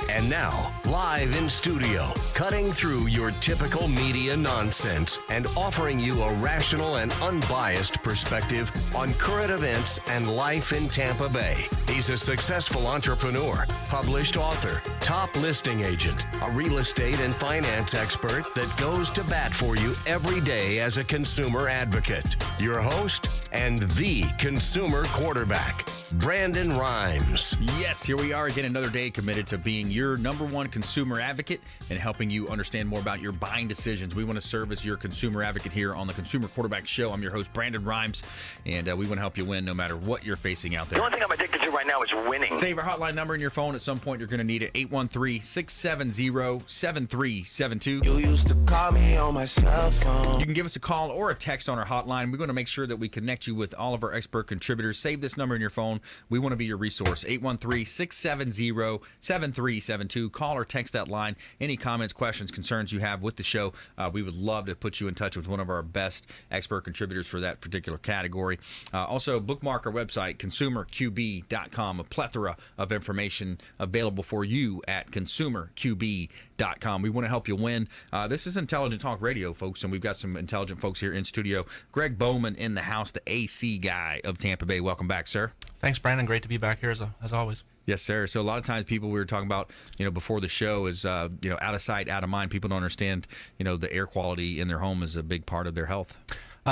And now, live in studio, cutting through your typical media nonsense and offering you a rational and unbiased perspective on current events and life in Tampa Bay. He's a successful entrepreneur, published author, top listing agent, a real estate and finance expert that goes to bat for you every day as a consumer advocate. Your host and the consumer quarterback, Brandon Rhymes. Yes, here we are again, another day committed to being your number one consumer advocate and helping you understand more about your buying decisions. We want to serve as your consumer advocate here on the Consumer Quarterback Show. I'm your host, Brandon Rhymes, and we want to help you win no matter what you're facing out there. The only thing I'm addicted to right now is winning. Save our hotline number in your phone. At some point, you're going to need it, 813-670-7372. You used to call me on my cell phone. You can give us a call or a text on our hotline. We're going to make sure that we connect you with all of our expert contributors. Save this number in your phone. We want to be your resource, 813-670-7372. Call or text that line. Any comments, questions, concerns you have with the show, we would love to put you in touch with one of our best expert contributors for that particular category. Also, bookmark our website, consumerqb.com. A plethora of information available for you at consumerqb.com. We want to help you win. This is Intelligent Talk Radio, folks, and we've got some intelligent folks here in studio. Gregg Bowman in the house, the AC guy of Tampa Bay. Welcome back, sir. Thanks, Brandon. Great to be back here as always. Yes, sir. So a lot of times people we were talking about, before the show is, out of sight, out of mind. People don't understand, the air quality in their home is a big part of their health.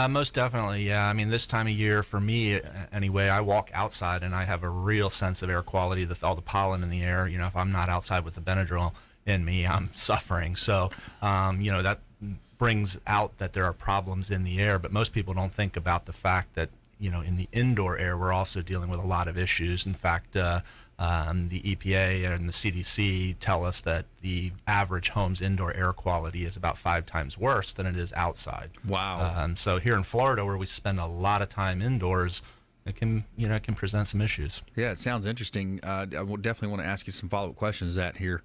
Most definitely, yeah. I mean, this time of year, for me anyway, I walk outside and I have a real sense of air quality, all the pollen in the air. If I'm not outside with the Benadryl in me, I'm suffering. So, that brings out that there are problems in the air, but most people don't think about the fact that, in the indoor air, we're also dealing with a lot of issues. In fact, the EPA and the CDC tell us that the average home's indoor air quality is about 5 times worse than it is outside. Wow. So here in Florida, where we spend a lot of time indoors, it can present some issues. Yeah, it sounds interesting. I will definitely want to ask you some follow-up questions that here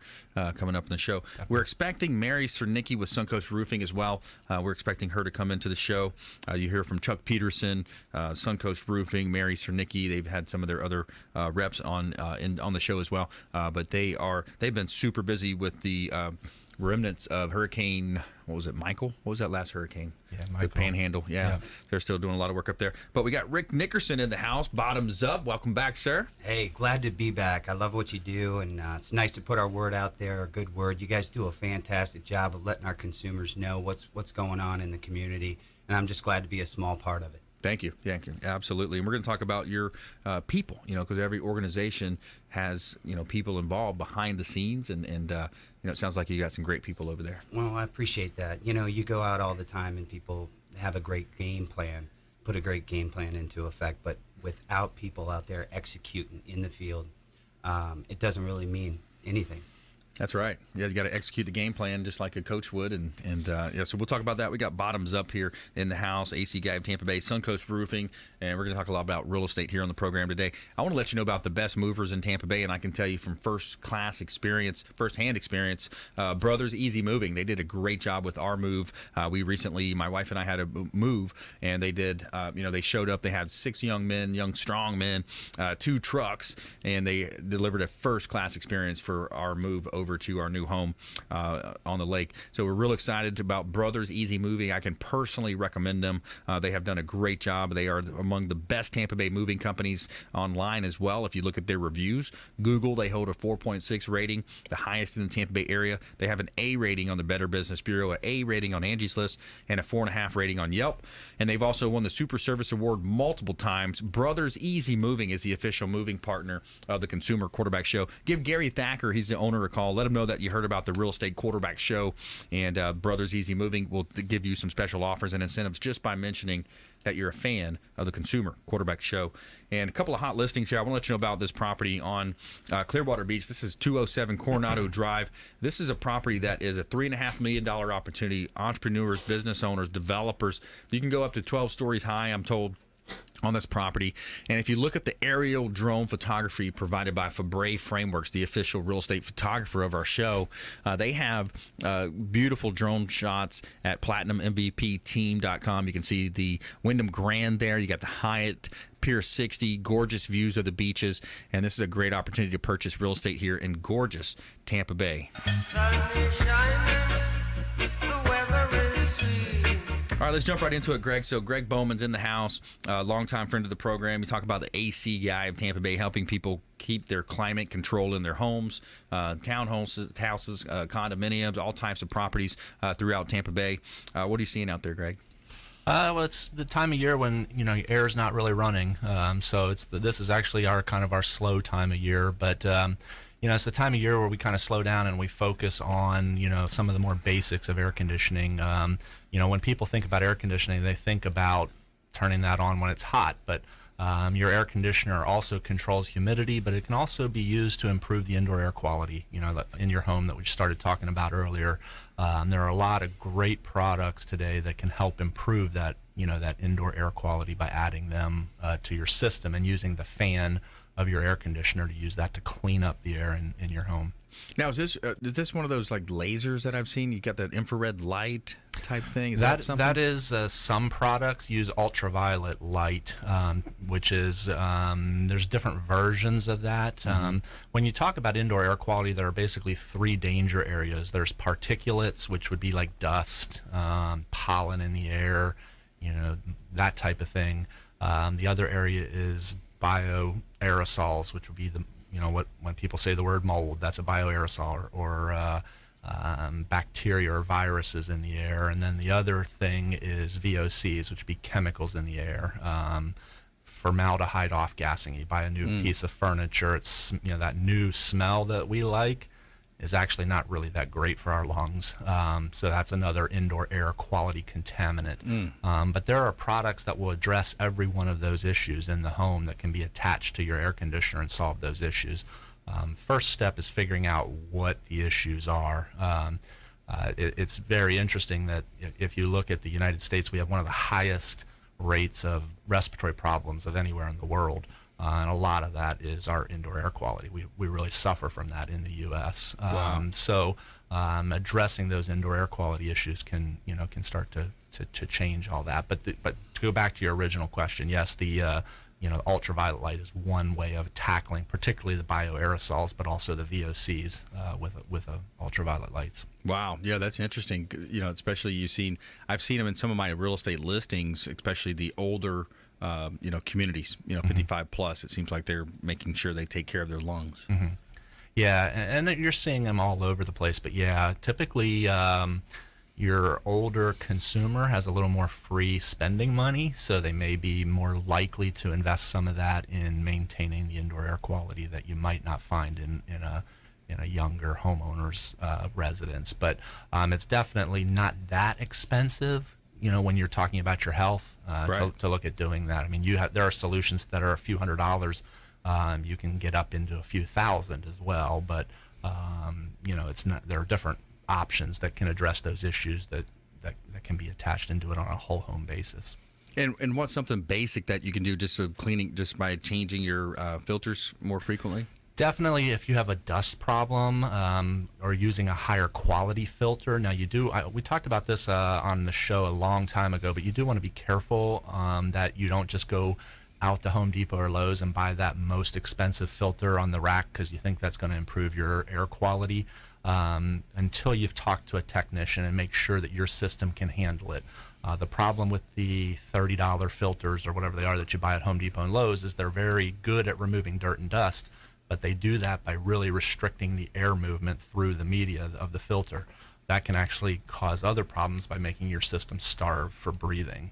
coming up in the show. Definitely. We're expecting Mary Cernicki with Suncoast Roofing as well. We're expecting her to come into the show. You hear from Chuck Peterson, Suncoast Roofing, Mary Cernicki. They've had some of their other reps on the show as well. But they've been super busy with the remnants of Hurricane, what was it, Michael? What was that last hurricane? Yeah, Michael. The Panhandle, yeah. They're still doing a lot of work up there. But we got Rick Nickerson in the house, Bottomzupp. Welcome back, sir. Hey, glad to be back. I love what you do, and it's nice to put our word out there, a good word. You guys do a fantastic job of letting our consumers know what's going on in the community, and I'm just glad to be a small part of it. Thank you. Thank you. Absolutely. And we're going to talk about your people, because every organization has, people involved behind the scenes. And it sounds like you got some great people over there. Well, I appreciate that. You go out all the time and people have a great game plan, put a great game plan into effect. But without people out there executing in the field, it doesn't really mean anything. That's right. Yeah, you got to execute the game plan just like a coach would, and so we'll talk about that. We got Bottomzupp here in the house, AC guy of Tampa Bay, Suncoast Roofing, and we're going to talk a lot about real estate here on the program today. I want to let you know about the best movers in Tampa Bay, and I can tell you from firsthand experience, Brothers Easy Moving. They did a great job with our move. We recently, my wife and I had a move, and they did. They showed up. They had 6 young strong men, 2 trucks, and they delivered a first-class experience for our move over to our new home on the lake. So we're real excited about Brothers Easy Moving. I can personally recommend them. They have done a great job. They are among the best Tampa Bay moving companies online as well. If you look at their reviews, Google, they hold a 4.6 rating, the highest in the Tampa Bay area. They have an A rating on the Better Business Bureau, an A rating on Angie's List, and a 4.5 rating on Yelp. And they've also won the Super Service Award multiple times. Brothers Easy Moving is the official moving partner of the Consumer Quarterback Show. Give Gary Thacker, he's the owner, a call. Let him know that you heard about the Real Estate Quarterback Show, and Brothers Easy Moving will give you some special offers and incentives just by mentioning that you're a fan of the Consumer Quarterback Show. And a couple of hot listings here. I want to let you know about this property on Clearwater Beach. This is 207 Coronado Drive. This is a property that is a $3.5 million opportunity. Entrepreneurs, business owners, developers. You can go up to 12 stories high, I'm told. on this property. And if you look at the aerial drone photography provided by Fabre Frameworks, the official real estate photographer of our show, they have beautiful drone shots at platinummvpteam.com. You can see the Wyndham Grand there. You got the Hyatt Pier 60, gorgeous views of the beaches, and this is a great opportunity to purchase real estate here in gorgeous Tampa Bay. Sun is shining, the weather is sweet. All right, let's jump right into it, Greg. So Gregg Bowman's in the house, longtime friend of the program. You talk about the AC guy of Tampa Bay, helping people keep their climate control in their homes, townhouses, houses, condominiums, all types of properties throughout Tampa Bay. What are you seeing out there, Greg? Well, it's the time of year when air is not really running, so this is actually our slow time of year. But it's the time of year where we kind of slow down and we focus on some of the more basics of air conditioning. When people think about air conditioning, they think about turning that on when it's hot, but your air conditioner also controls humidity, but it can also be used to improve the indoor air quality, in your home that we started talking about earlier. There are a lot of great products today that can help improve that, that indoor air quality by adding them to your system and using the fan of your air conditioner to use that to clean up the air in your home. Now, is this one of those like lasers that I've seen? You got that infrared light type thing? Is that that something? That is some products use ultraviolet light, which is there's different versions of that. When you talk about indoor air quality, there are basically three danger areas. There's particulates, which would be like dust, pollen in the air, that type of thing. The other area is bioaerosols, which would be when people say the word mold, that's a bioaerosol, or bacteria or viruses in the air. And then the other thing is VOCs, which would be chemicals in the air. Formaldehyde off-gassing. You buy a new piece of furniture, it's that new smell that we like is actually not really that great for our lungs. So that's another indoor air quality contaminant. But there are products that will address every one of those issues in the home that can be attached to your air conditioner and solve those issues. First step is figuring out what the issues are. It's very interesting that if you look at the United States, we have one of the highest rates of respiratory problems of anywhere in the world. And a lot of that is our indoor air quality. We really suffer from that in the U.S. Wow. So addressing those indoor air quality issues can start to change all that. But to go back to your original question, yes, the ultraviolet light is one way of tackling, particularly the bioaerosols, but also the VOCs with ultraviolet lights. Wow, yeah, that's interesting. Especially I've seen them in some of my real estate listings, especially the older. Communities, 55 plus, it seems like they're making sure they take care of their lungs. Yeah, and you're seeing them all over the place. But yeah, typically your older consumer has a little more free spending money, so they may be more likely to invest some of that in maintaining the indoor air quality that you might not find in a younger homeowner's residence. But it's definitely not that expensive. When you're talking about your health, right. to look at doing that. I mean, there are solutions that are a few $100s. You can get up into a few thousand as well, but it's not. There are different options that can address those issues that can be attached and do it on a whole home basis. And what's something basic that you can do just by changing your filters more frequently? Definitely, if you have a dust problem or using a higher quality filter. Now, we talked about this on the show a long time ago, but you do want to be careful that you don't just go out to Home Depot or Lowe's and buy that most expensive filter on the rack because you think that's going to improve your air quality until you've talked to a technician and make sure that your system can handle it. The problem with the $30 filters or whatever they are that you buy at Home Depot and Lowe's is they're very good at removing dirt and dust, but they do that by really restricting the air movement through the media of the filter. That can actually cause other problems by making your system starve for breathing,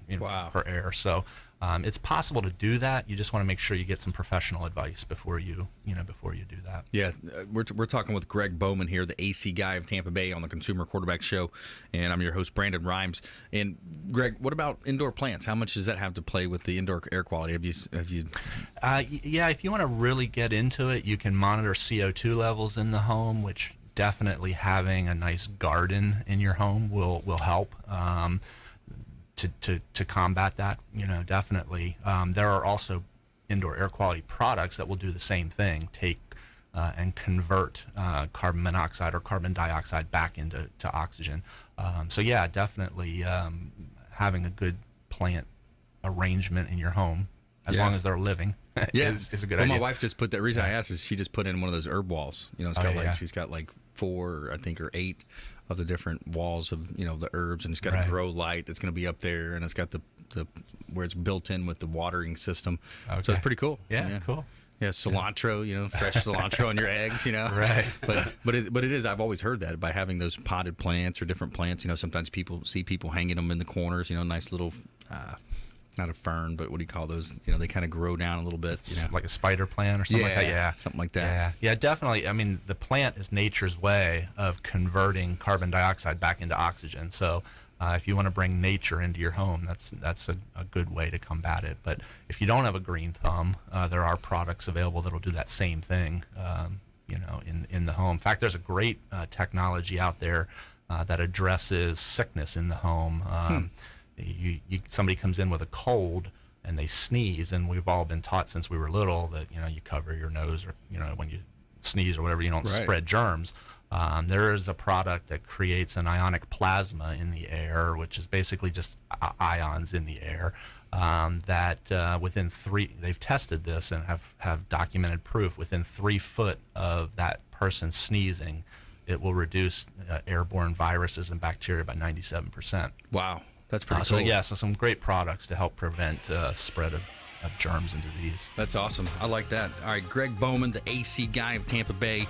for air. So it's possible to do that. You just want to make sure you get some professional advice before you do that. Yeah, we're talking with Gregg Bowman here, the AC guy of Tampa Bay on the Consumer Quarterback Show, and I'm your host, Brandon Rhymes. And Greg, what about indoor plants? How much does that have to play with the indoor air quality? Have you? Yeah, if you want to really get into it, you can monitor CO2 levels in the home, which definitely having a nice garden in your home will help. to combat that, definitely. There are also indoor air quality products that will do the same thing, take and convert carbon monoxide or carbon dioxide back into oxygen. So yeah, definitely having a good plant arrangement in your home, as long as they're living, is a good idea. My wife just put that. Reason I asked is she just put in one of those herb walls. It's got she's got like 4, I think, or 8 of the different walls of the herbs, and it's got a grow light that's going to be up there, and it's got the where it's built in with the watering system. Okay. So it's pretty cool. Yeah, cool. Yeah, cilantro, fresh cilantro on your eggs, Right. But it is. I've always heard that by having those potted plants or different plants. Sometimes people hanging them in the corners. Nice little, not a fern, but what do you call those? They kind of grow down a little bit. Like a spider plant or something like that. Yeah, something like that. Yeah, definitely. I mean, the plant is nature's way of converting carbon dioxide back into oxygen. So if you want to bring nature into your home, that's a good way to combat it. But if you don't have a green thumb, there are products available that'll do that same thing, in the home. In fact, there's a great technology out there that addresses sickness in the home. Somebody comes in with a cold and they sneeze, and we've all been taught since we were little that you cover your nose, or when you sneeze or whatever, you don't spread germs. There is a product that creates an ionic plasma in the air, which is basically just ions in the air, that within they've tested this and have documented proof, within 3 foot of that person sneezing, it will reduce airborne viruses and bacteria by 97%. Wow, that's pretty cool. So some great products to help prevent spread of germs and disease. That's awesome. I like that. All right, Gregg Bowman, the AC guy of Tampa Bay.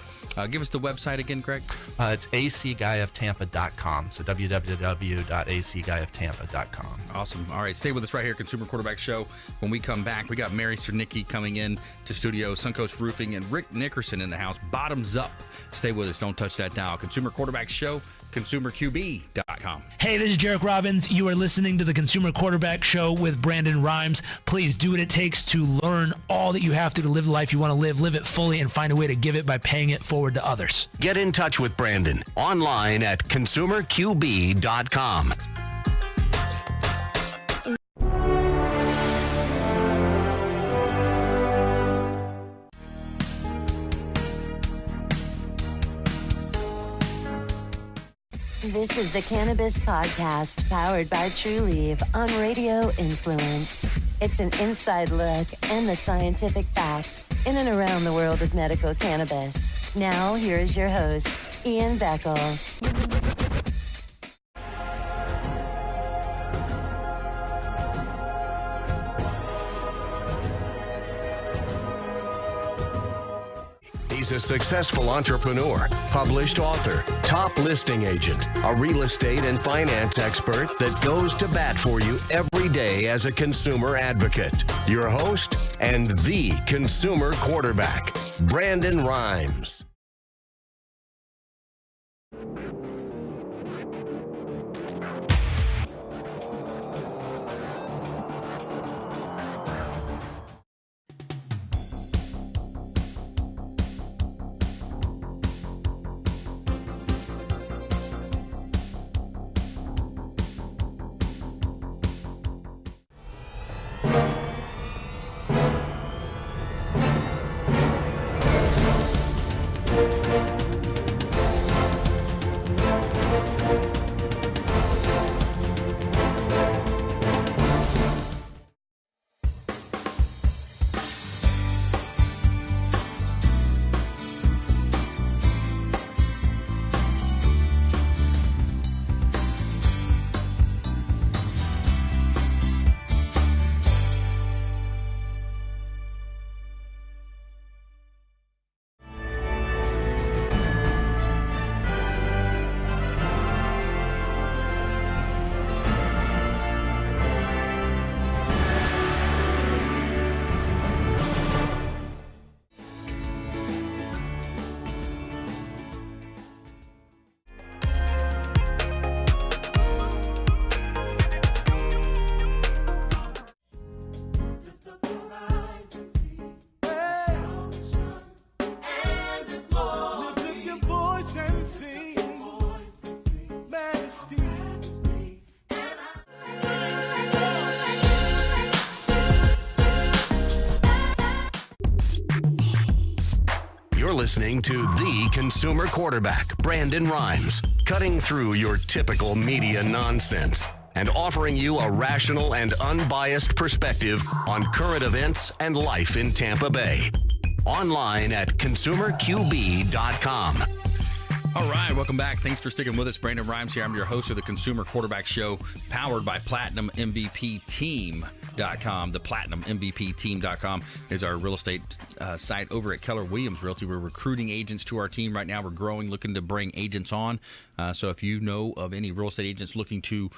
Give us the website again, Greg. It's acguyoftampa.com. So www.acguyoftampa.com. Awesome. All right, stay with us right here, Consumer Quarterback Show. When we come back, we got Mary Cernicki coming in to studio, Suncoast Roofing, and Rick Nickerson in the house. Bottomzupp. Stay with us. Don't touch that dial. Consumer Quarterback Show, consumerqb.com. Hey, this is Jarek Robbins. You are listening to the Consumer Quarterback Show with Brandon Rhymes. Please do what it takes to learn all that you have to live the life you want to live it fully, and find a way to give it by paying it forward to others. Get in touch with Brandon online at consumerqb.com. This is the Cannabis Podcast, powered by Trulieve on Radio Influence. It's an inside look and the scientific facts in and around the world of medical cannabis. Now, here is your host, Ian Beckles. He's a successful entrepreneur, published author, top listing agent, a real estate and finance expert that goes to bat for you every day as a consumer advocate. Your host and the consumer quarterback, Brandon Rhymes. You're listening to the consumer quarterback, Brandon Rhymes, cutting through your typical media nonsense and offering you a rational and unbiased perspective on current events and life in Tampa Bay. Online at consumerqb.com. All right, welcome back. Thanks for sticking with us. Brandon Rhymes here. I'm your host of the Consumer Quarterback Show, powered by PlatinumMVPTeam.com. The PlatinumMVPTeam.com is our real estate site over at Keller Williams Realty. We're recruiting agents to our team right now. We're growing, looking to bring agents on. So if you know of any real estate agents looking to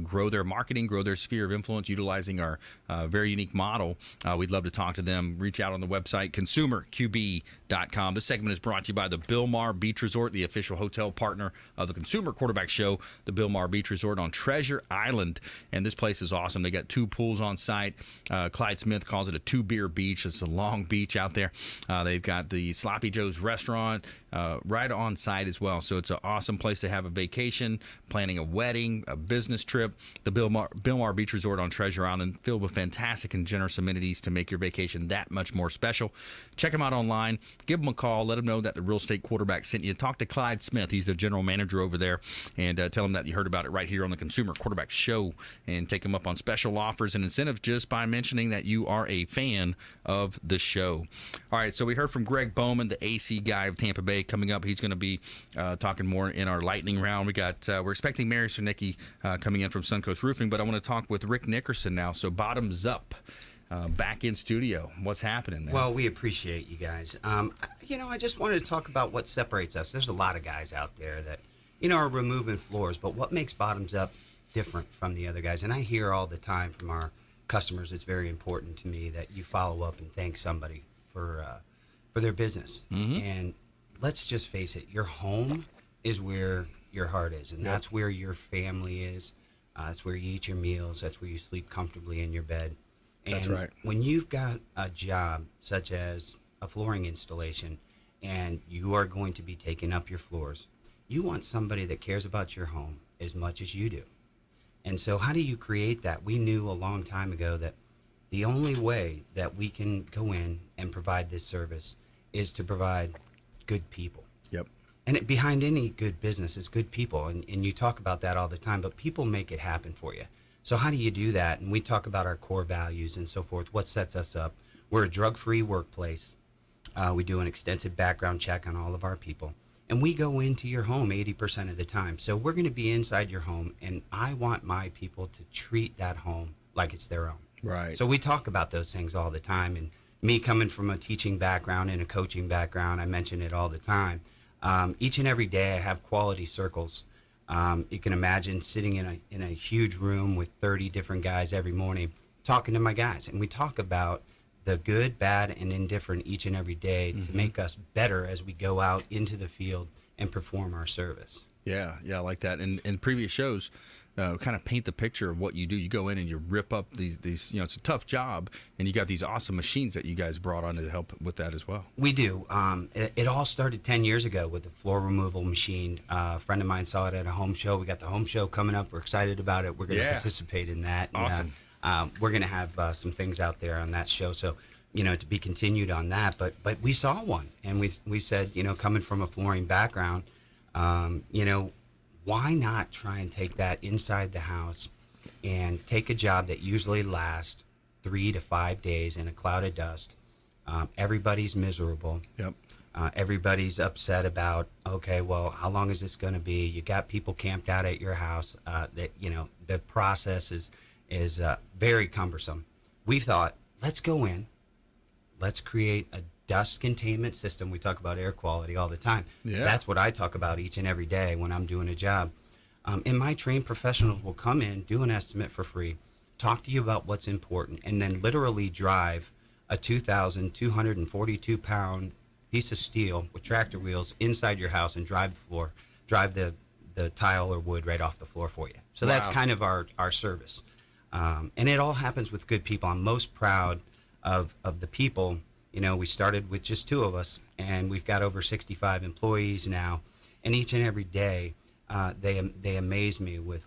grow their marketing, grow their sphere of influence, utilizing our very unique model, we'd love to talk to them. Reach out on the website, consumerqb.com. This segment is brought to you by the Bilmar Beach Resort, the official hotel partner of the Consumer Quarterback Show, the Bilmar Beach Resort on Treasure Island. And this place is awesome. They got 2 pools on site. Clyde Smith calls it a 2-beer beach. It's a long beach out there. They've got the Sloppy Joe's restaurant right on site as well. So it's an awesome place to have a vacation, planning a wedding, a business trip. The Bilmar Beach Resort on Treasure Island, filled with fantastic and generous amenities to make your vacation that much more special. Check them out online. Give them a call. Let them know that the real estate quarterback sent you. Talk to Clyde Smith. He's the general manager over there. And tell him that you heard about it right here on the Consumer Quarterback Show. And take them up on special offers and incentives just by mentioning that you are a fan of the show. All right, so we heard from Gregg Bowman, the AC guy of Tampa Bay. Coming up, he's going to be talking more in our lightning round. We're expecting Mary Cernicki coming in from Suncoast Roofing, but I want to talk with Rick Nickerson now. So Bottomzupp, back in studio. What's happening, man? Well, we appreciate you guys. I just wanted to talk about what separates us. There's a lot of guys out there that, are removing floors, but what makes Bottomzupp different from the other guys? And I hear all the time from our customers, it's very important to me that you follow up and thank somebody for their business. Mm-hmm. And let's just face it, your home is where your heart is, and that's where your family is. That's where you eat your meals. That's where you sleep comfortably in your bed. And that's right. When you've got a job such as a flooring installation and you are going to be taking up your floors, you want somebody that cares about your home as much as you do. And so how do you create that? We knew a long time ago that the only way that we can go in and provide this service is to provide good people. Yep. And behind any good business is good people. And you talk about that all the time, but people make it happen for you. So how do you do that? And we talk about our core values and so forth. What sets us up? We're a drug-free workplace. We do an extensive background check on all of our people. And we go into your home 80% of the time. So we're going to be inside your home, and I want my people to treat that home like it's their own. Right. So we talk about those things all the time. And me coming from a teaching background and a coaching background, I mention it all the time. Each and every day I have quality circles. You can imagine sitting in a huge room with 30 different guys every morning talking to my guys. And we talk about the good, bad, and indifferent each and every day to make us better as we go out into the field and perform our service. Yeah, I like that. And in previous shows, kind of paint the picture of what you do. You go in and you rip up these. It's a tough job, and you got these awesome machines that you guys brought on to help with that as well. We do. It all started 10 years ago with the floor removal machine. A friend of mine saw it at a home show. We got the home show coming up. We're excited about it. We're going to participate in that. Awesome. And, we're going to have some things out there on that show. So, to be continued on that. But we saw one, and we said, coming from a flooring background, why not try and take that inside the house and take a job that usually lasts 3 to 5 days in a cloud of dust? Everybody's miserable. Yep. Everybody's upset about, okay, well, how long is this going to be? You got people camped out at your house. The process is very cumbersome. We thought, let's go in. Let's create a dust containment system. We talk about air quality all the time. Yeah. That's what I talk about each and every day when I'm doing a job. And my trained professionals will come in, do an estimate for free, talk to you about what's important, and then literally drive a 2,242-pound piece of steel with tractor wheels inside your house and drive the tile or wood right off the floor for you. So that's kind of our service. And it all happens with good people. I'm most proud of the people. We started with just 2 of us, and we've got over 65 employees now. And each and every day, they amaze me with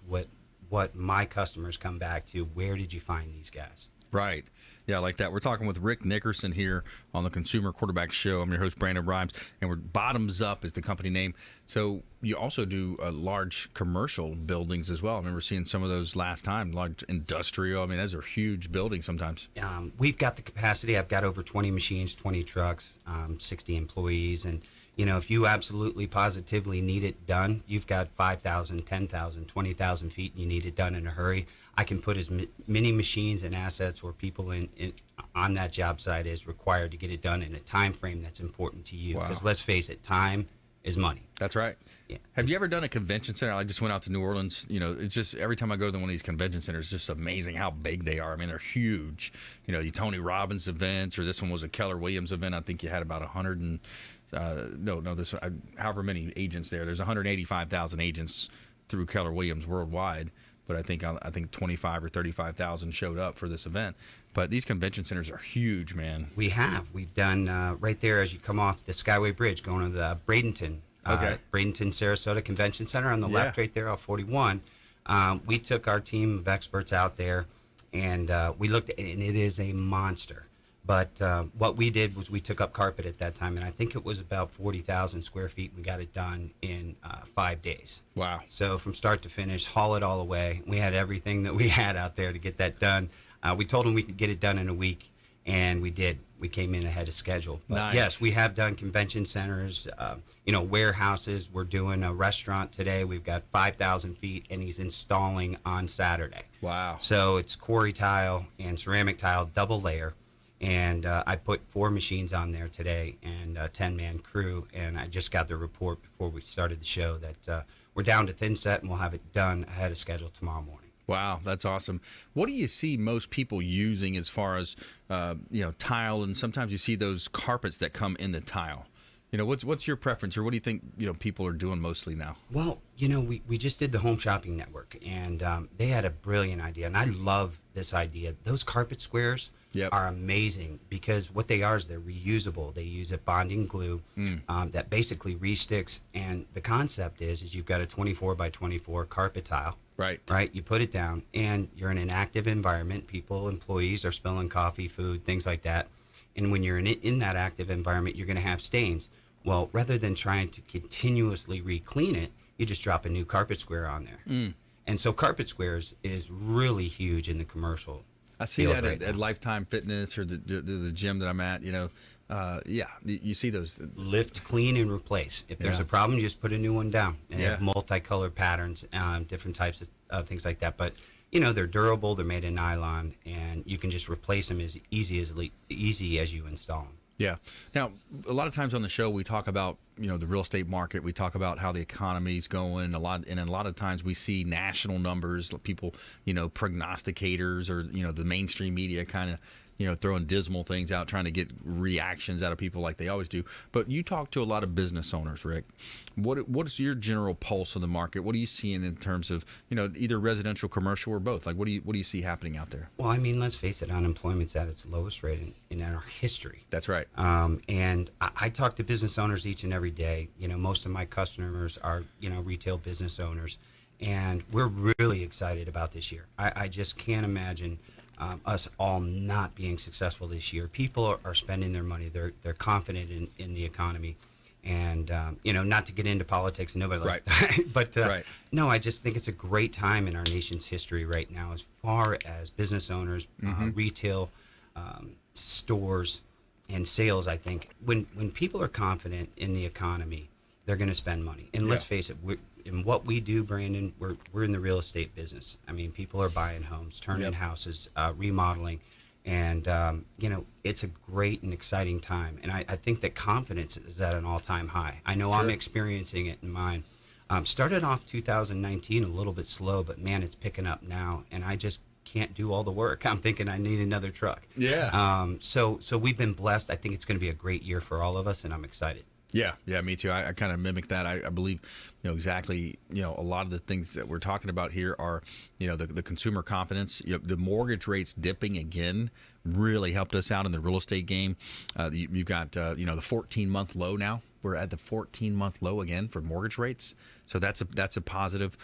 what my customers come back to. Where did you find these guys? Right. Yeah, I like that. We're talking with Rick Nickerson here on the Consumer Quarterback Show. I'm your host, Brandon Rhymes, and we're Bottomzupp is the company name. So you also do large commercial buildings as well. I remember seeing some of those last time, large industrial. I mean, those are huge buildings sometimes. We've got the capacity. I've got over 20 machines, 20 trucks, 60 employees. And, you know, if you absolutely positively need it done, you've got 5,000, 10,000, 20,000 feet, and you need it done in a hurry. I can put as many machines and assets or people on that job site as required to get it done in a time frame that's important to you. Because let's face it, time is money. That's right. Yeah. Have you ever done a convention center? I just went out to New Orleans. You know, it's just every time I go to one of these convention centers, it's just amazing how big they are. I mean, they're huge. You know, the Tony Robbins events, or this one was a Keller Williams event. I think you had about 100 and however many agents there. There's 185,000 agents through Keller Williams worldwide. But I think 25 or 35,000 showed up for this event. But these convention centers are huge, man. We've done right there as you come off the Skyway Bridge going to the Bradenton, Sarasota Convention Center on the left right there off 41. We took our team of experts out there, and we looked at it, and it is a monster. But what we did was we took up carpet at that time, and I think it was about 40,000 square feet, and we got it done in 5 days. Wow. So from start to finish, haul it all away. We had everything that we had out there to get that done. We told them we could get it done in a week, and we did. We came in ahead of schedule. But nice. Yes, we have done convention centers, warehouses. We're doing a restaurant today. We've got 5,000 feet, and he's installing on Saturday. Wow. So it's quarry tile and ceramic tile, double layer. And I put 4 machines on there today and a 10-man crew. And I just got the report before we started the show that we're down to thin set, and we'll have it done ahead of schedule tomorrow morning. Wow, that's awesome. What do you see most people using as far as tile, and sometimes you see those carpets that come in the tile? You know, what's your preference, or what do you think people are doing mostly now? Well, we just did the Home Shopping Network, and they had a brilliant idea, and I love this idea. Those carpet squares are amazing because what they are is they're reusable. They use a bonding glue that basically resticks, and the concept is you've got a 24 by 24 carpet tile. Right. You put it down, and you're in an active environment. Employees are spilling coffee, food, things like that. And when you're in that active environment, you're going to have stains. Well, rather than trying to continuously re-clean it, you just drop a new carpet square on there. And so carpet squares is really huge in the commercial. I see that at Lifetime Fitness or the gym that I'm at. You see those. Lift, clean, and replace. If there's a problem, just put a new one down. And they have multicolored patterns, different types of things like that. But they're durable. They're made in nylon, and you can just replace them as easy as you install them. Yeah. Now, a lot of times on the show, we talk about the real estate market. We talk about how the economy's going. A lot of times we see national numbers. People, prognosticators or the mainstream media kind of throwing dismal things out, trying to get reactions out of people like they always do. But you talk to a lot of business owners, Rick. What is your general pulse of the market? What are you seeing in terms of either residential, commercial, or both? Like what do you see happening out there? Well, I mean, let's face it, unemployment's at its lowest rate in our history. That's right. And I talk to business owners each and every day. Most of my customers are retail business owners, and we're really excited about this year. I just can't imagine us all not being successful this year. People are spending their money. They're confident in the economy, and not to get into politics. Nobody likes that, but no, I just think it's a great time in our nation's history right now, as far as business owners, retail, stores, and sales. I think when people are confident in the economy, they're going to spend money. And let's face it, in what we do, Brandon, we're in the real estate business. I mean, people are buying homes, turning houses, remodeling, and it's a great and exciting time. And I think that confidence is at an all-time high. I know I'm experiencing it in mine. Started off 2019 a little bit slow, but man, it's picking up now, and I just can't do all the work. I'm thinking I need another truck. So we've been blessed. I think it's going to be a great year for all of us, and I'm excited. Yeah, me too. I kind of mimic that. I believe, exactly, a lot of the things that we're talking about here are, the consumer confidence, the mortgage rates dipping again. really helped us out in the real estate game. You've got the 14-month low now. We're at the 14-month low again for mortgage rates, so that's a positive.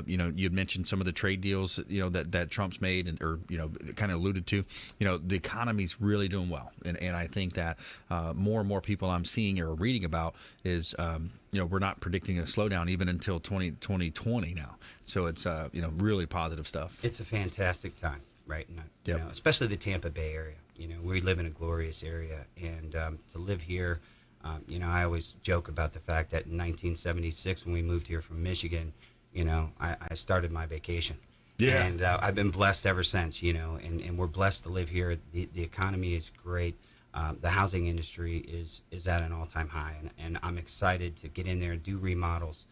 You had mentioned some of the trade deals that Trump's made, or kind of alluded to. The economy's really doing well, and I think that more and more people I'm seeing or reading about is we're not predicting a slowdown even until 2020 now. So it's really positive stuff. It's a fantastic time, right? Yep. Especially the Tampa Bay area. We live in a glorious area, and to live here. I always joke about the fact that in 1976, when we moved here from Michigan, I started my vacation. Yeah. And I've been blessed ever since, and we're blessed to live here. The economy is great. The housing industry is at an all-time high, and I'm excited to get in there and do remodels.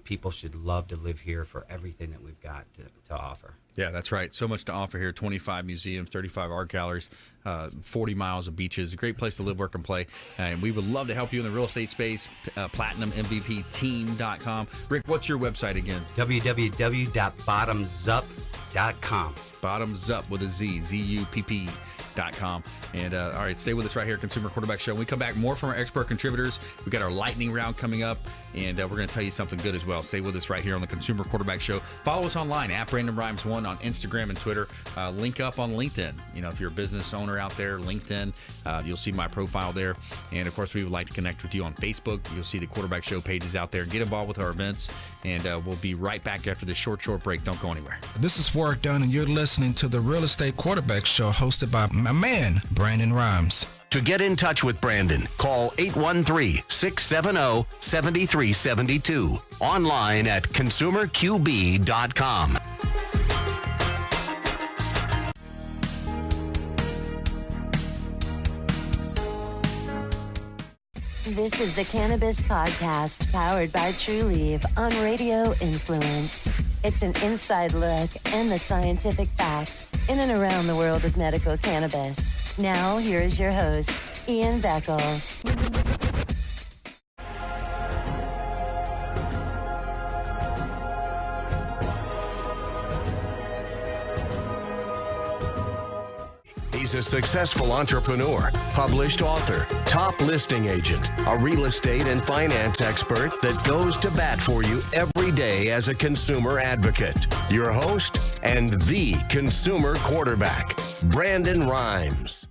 People should love to live here for everything that we've got to offer. Yeah, that's right. So much to offer here. 25 museums, 35 art galleries, 40 miles of beaches. A great place to live, work, and play. And we would love to help you in the real estate space. PlatinumMVPteam.com. Rick, what's your website again? www.bottomzupp.com. Bottomzupp with a Z, ZUPP.com. And all right, stay with us right here, Consumer Quarterback Show. When we come back, more from our expert contributors. We've got our lightning round coming up, and we're going to tell you something good as well. Stay with us right here on the Consumer Quarterback Show. Follow us online at Brandon Rhymes 1 on Instagram and Twitter. Link up on LinkedIn. If you're a business owner out there, LinkedIn, you'll see my profile there. And of course, we would like to connect with you on Facebook. You'll see the Quarterback Show pages out there. Get involved with our events, and we'll be right back after this short break. Don't go anywhere. This is Warwick Dunn, and you're listening to the Real Estate Quarterback Show, hosted by my man, Brandon Rhymes. To get in touch with Brandon, call 813-670-7372. Online at consumerqb.com. This is the Cannabis Podcast, powered by True Leaf on Radio Influence. It's an inside look and the scientific facts in and around the world of medical cannabis. Now, here is your host, Ian Beckles. He's a successful entrepreneur, published author, top listing agent, a real estate and finance expert that goes to bat for you every day as a consumer advocate. Your host and the consumer quarterback, Brandon Rhymes.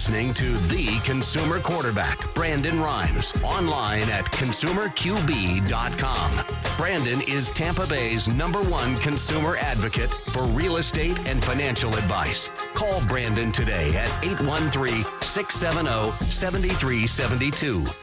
listening to the consumer quarterback, Brandon Rhymes, online at consumerqb.com. Brandon is Tampa Bay's #1 consumer advocate for real estate and financial advice. Call Brandon today at 813-670-7372.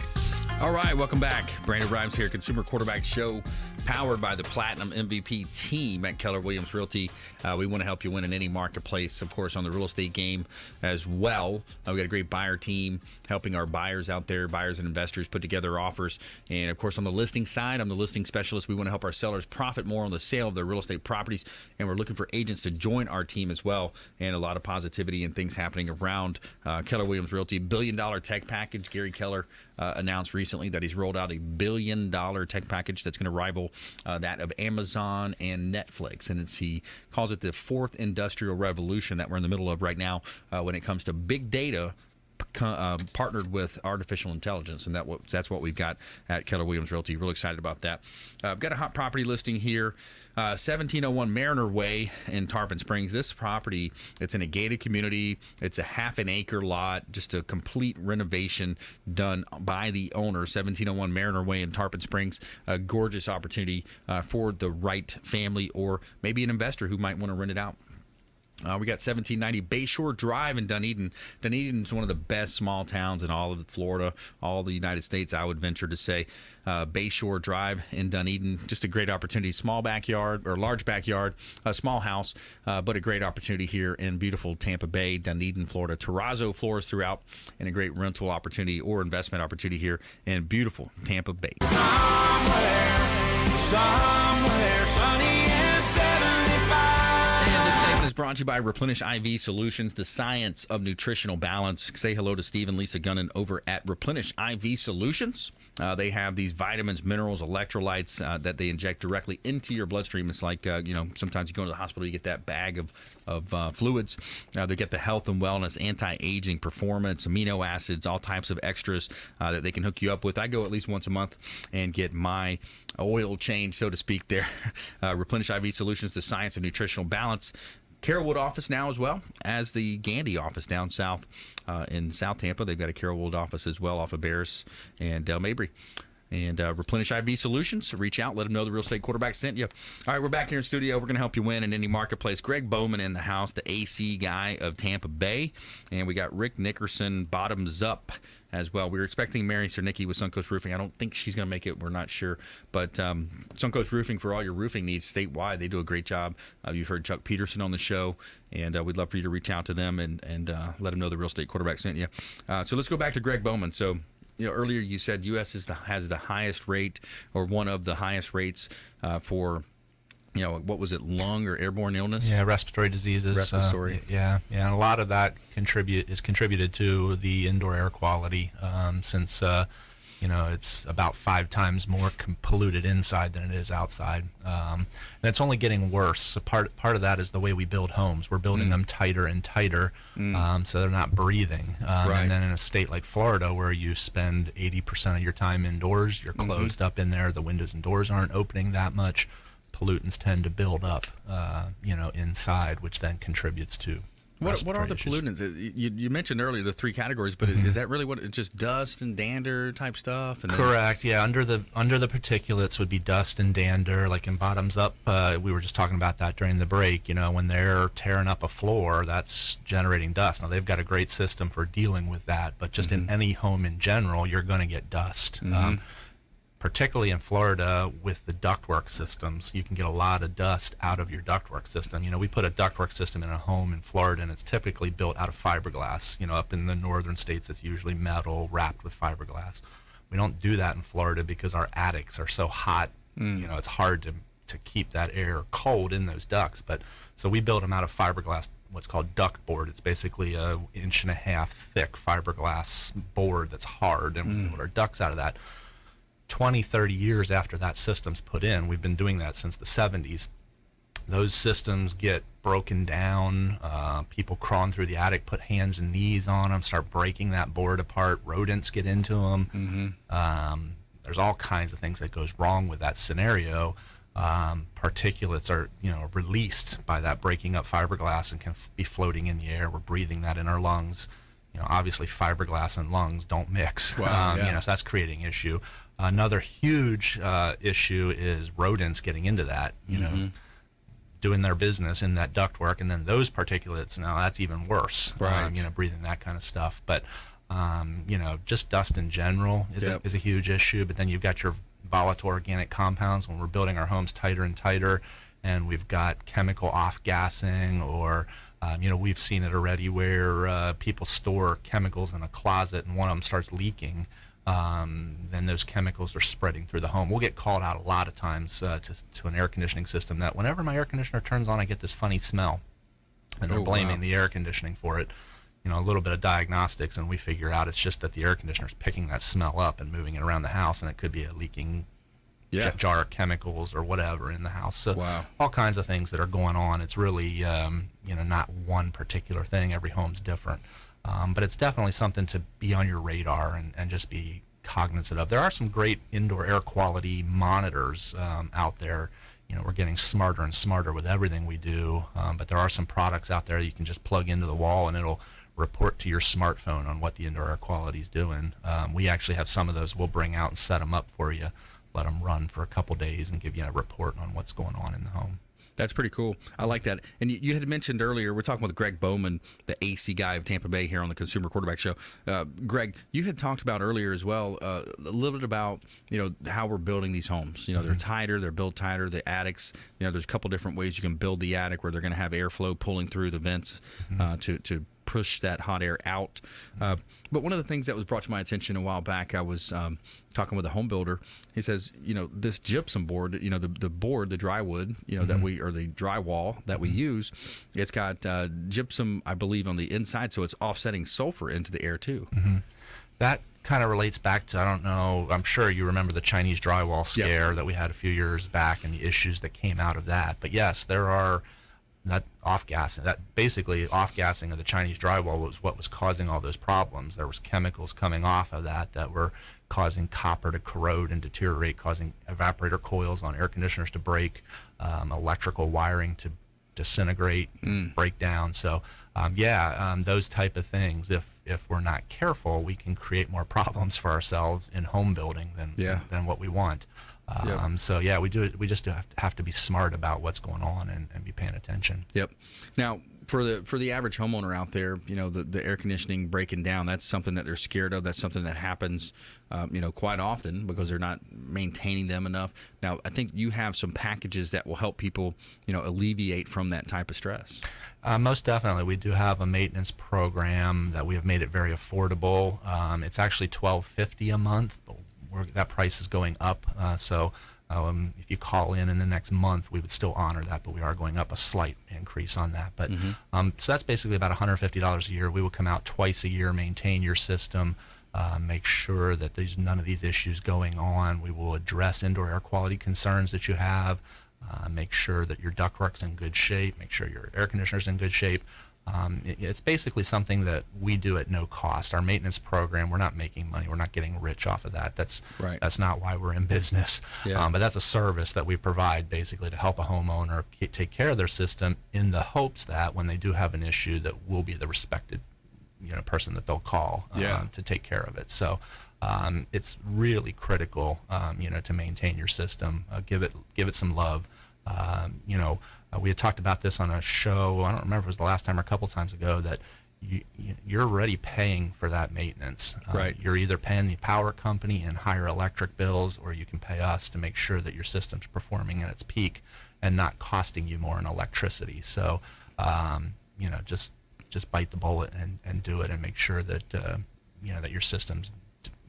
All right, welcome back. Brandon Rhymes here, Consumer Quarterback Show, powered by the Platinum MVP team at Keller Williams Realty. We want to help you win in any marketplace, of course, on the real estate game as well. We've got a great buyer team helping our buyers out there, buyers and investors, put together offers. And, of course, on the listing side, I'm the listing specialist. We want to help our sellers profit more on the sale of their real estate properties. And we're looking for agents to join our team as well. And a lot of positivity and things happening around Keller Williams Realty. $1 billion tech package. Gary Keller announced recently that he's rolled out a $1 billion tech package that's going to rival that of Amazon and Netflix. And he calls it the fourth industrial revolution that we're in the middle of right now when it comes to big data partnered with artificial intelligence, and that's what we've got at Keller Williams Realty. Real excited about that. I've got a hot property listing here, 1701 Mariner Way in Tarpon Springs. This property, it's in a gated community. It's a half an acre lot, just a complete renovation done by the owner. 1701 Mariner Way in Tarpon Springs. A gorgeous opportunity for the right family or maybe an investor who might want to rent it out. We got 1790 Bayshore Drive in Dunedin. Dunedin is one of the best small towns in all of Florida, all the United States, I would venture to say. Bayshore Drive in Dunedin, just a great opportunity. Small backyard, or large backyard, a small house, but a great opportunity here in beautiful Tampa Bay, Dunedin, Florida. Terrazzo floors throughout, and a great rental opportunity or investment opportunity here in beautiful Tampa Bay. Somewhere sunny and 75. And this segment is brought to you by Replenish IV Solutions, the science of nutritional balance. Say hello to Steve and Lisa Gunnan over at Replenish IV Solutions. They have these vitamins, minerals, electrolytes that they inject directly into your bloodstream. It's like, sometimes you go to the hospital, you get that bag of fluids. They get the health and wellness, anti-aging, performance, amino acids, all types of extras that they can hook you up with. I go at least once a month and get my oil change, so to speak, there. Replenish IV Solutions, the science of nutritional balance. Carrollwood office now as well as the Gandy office down south in South Tampa. They've got a Carrollwood office as well off of Bears and Del Mabry. And Replenish IV Solutions, reach out, let them know the real estate quarterback sent you. All right, we're back here in studio. We're going to help you win in any marketplace. Gregg Bowman in the house, the AC guy of Tampa Bay. And we got Rick Nickerson, Bottomzupp as well. We were expecting Mary Cernicki with Suncoast Roofing. I don't think she's going to make it. We're not sure. But Suncoast Roofing, for all your roofing needs statewide, they do a great job. You've heard Chuck Peterson on the show, and we'd love for you to reach out to them and let them know the real estate quarterback sent you. So let's go back to Gregg Bowman. So, earlier you said U.S. has the highest rate, or one of the highest rates for, what was it, lung or airborne illness? Yeah, respiratory diseases. Respiratory. And a lot of that is contributed to the indoor air quality, since it's about 5 times more polluted inside than it is outside, and it's only getting worse. So part of that is the way we build homes. We're building them tighter and tighter, so they're not breathing. Right. And then in a state like Florida, where you spend 80% of your time indoors, you're closed up in there. The windows and doors aren't opening that much. Pollutants tend to build up, inside, which then contributes to. What are the pollutants? You mentioned earlier the 3 categories, but is that really what? It's just dust and dander type stuff? And Correct. Yeah, under the particulates would be dust and dander. Like in Bottomzupp, we were just talking about that during the break. When they're tearing up a floor, that's generating dust. Now they've got a great system for dealing with that, but just in any home in general, you're going to get dust. Particularly in Florida with the ductwork systems, you can get a lot of dust out of your ductwork system. We put a ductwork system in a home in Florida, and it's typically built out of fiberglass. Up in the northern states, it's usually metal wrapped with fiberglass. We don't do that in Florida because our attics are so hot. It's hard to keep that air cold in those ducts. But so we build them out of fiberglass, what's called duct board. It's basically a 1.5 inch thick fiberglass board that's hard, and we build our ducts out of that. 20, 30 years after that system's put in, we've been doing that since the 70s, those systems get broken down. People crawling through the attic, put hands and knees on them, start breaking that board apart. Rodents get into them. There's all kinds of things that goes wrong with that scenario. Particulates are, released by that breaking up fiberglass and can be floating in the air. We're breathing that in our lungs. obviously fiberglass and lungs don't mix. Wow, yeah. So that's creating issue. Another huge issue is rodents getting into that, doing their business in that ductwork, and then those particulates, now that's even worse, right. Breathing that kind of stuff. But, just dust in general is a huge issue. But then you've got your volatile organic compounds when we're building our homes tighter and tighter, and we've got chemical off-gassing, or we've seen it already where people store chemicals in a closet and one of them starts leaking. Then those chemicals are spreading through the home. We'll get called out a lot of times to an air conditioning system that whenever my air conditioner turns on, I get this funny smell. And they're blaming the air conditioning for it. A little bit of diagnostics, and we figure out it's just that the air conditioner's picking that smell up and moving it around the house, and it could be a leaking jar of chemicals or whatever in the house. So all kinds of things that are going on. It's really, not one particular thing. Every home's different. But it's definitely something to be on your radar and just be cognizant of. There are some great indoor air quality monitors out there. We're getting smarter and smarter with everything we do, but there are some products out there you can just plug into the wall and it'll report to your smartphone on what the indoor air quality is doing. We actually have some of those we'll bring out and set them up for you, let them run for a couple days and give you a report on what's going on in the home. That's pretty cool. I like that. And you had mentioned earlier, we're talking with Gregg Bowman, the AC guy of Tampa Bay here on the Consumer Quarterback Show. Greg, you had talked about earlier as well a little bit about, how we're building these homes. They're tighter, they're built tighter, the attics, there's a couple different ways you can build the attic where they're going to have airflow pulling through the vents to push that hot air out. But one of the things that was brought to my attention a while back, I was talking with a home builder. He says, this gypsum board, the board, the drywood, that or the drywall that we use, it's got gypsum, I believe, on the inside, so it's offsetting sulfur into the air too. That kind of relates back to, I don't know, I'm sure you remember the Chinese drywall scare that we had a few years back and the issues that came out of that. But yes, there are that off-gassing, that basically off-gassing of the Chinese drywall was what was causing all those problems. There was chemicals coming off of that were causing copper to corrode and deteriorate, causing evaporator coils on air conditioners to break, electrical wiring to disintegrate, break down. So, those type of things, if we're not careful, we can create more problems for ourselves in home building than what we want. We just have to be smart about what's going on and be paying attention. Yep. Now, for the average homeowner out there, the air conditioning breaking down, that's something that they're scared of. That's something that happens, quite often because they're not maintaining them enough. Now, I think you have some packages that will help people, alleviate from that type of stress. Most definitely. We do have a maintenance program that we have made it very affordable. It's actually $12.50 a month, but that price is going up. If you call in the next month, we would still honor that, but we are going up a slight increase on that. But so that's basically about $150 a year. We will come out twice a year, maintain your system, make sure that there's none of these issues going on. We will address indoor air quality concerns that you have, make sure that your ductwork's in good shape, make sure your air conditioner's in good shape. It's basically something that we do at no cost. Our maintenance program, we're not making money. We're not getting rich off of that. That's not why we're in business. But that's a service that we provide basically to help a homeowner take care of their system in the hopes that when they do have an issue that we'll be the respected person that they'll call to take care of it. So it's really critical to maintain your system. Give it some love. We had talked about this on a show, I don't remember if it was the last time or a couple times ago, that you're already paying for that maintenance. You're either paying the power company in higher electric bills, or you can pay us to make sure that your system's performing at its peak and not costing you more in electricity. So, just bite the bullet and do it, and make sure that that your system's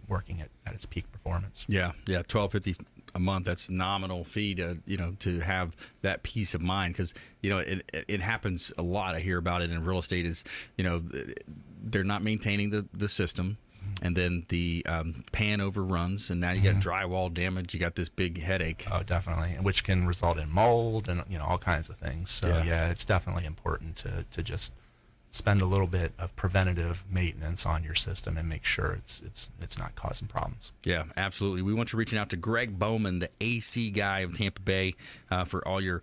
working at its peak performance. $12.50 a month. That's a nominal fee to have that peace of mind, because it happens a lot. I hear about it in real estate. Is they're not maintaining the system, and then the pan overruns, and now you got drywall damage. You got this big headache. Oh, definitely, which can result in mold and all kinds of things. So it's definitely important to just spend a little bit of preventative maintenance on your system and make sure it's not causing problems. Yeah, absolutely. We want you reaching out to Gregg Bowman, the AC guy of Tampa Bay, for all your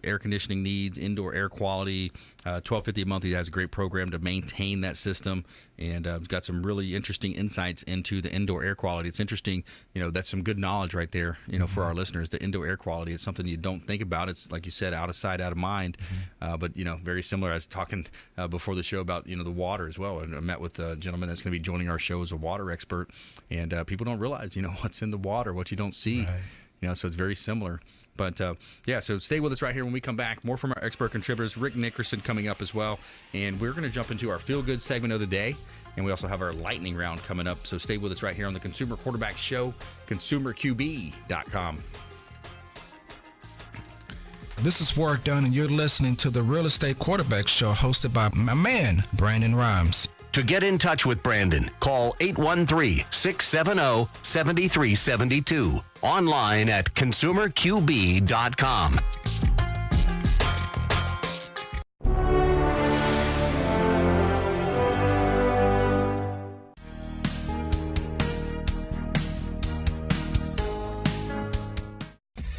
air conditioning needs, indoor air quality. $12.50 a month. He has a great program to maintain that system, and got some really interesting insights into the indoor air quality. It's interesting, that's some good knowledge right there, for our listeners. The indoor air quality is something you don't think about. It's like you said, out of sight, out of mind. But very similar. I was talking before the show about the water as well, and I met with a gentleman that's going to be joining our show as a water expert, and people don't realize what's in the water, what you don't see. Right. So it's very similar. But, so stay with us right here when we come back. More from our expert contributors, Rick Nickerson, coming up as well. And we're going to jump into our feel-good segment of the day. And we also have our lightning round coming up. So stay with us right here on the Consumer Quarterback Show, consumerqb.com. This is Work Done, and you're listening to the Real Estate Quarterback Show, hosted by my man, Brandon Rhymes. To get in touch with Brandon, call 813-670-7372. Online at consumerqb.com.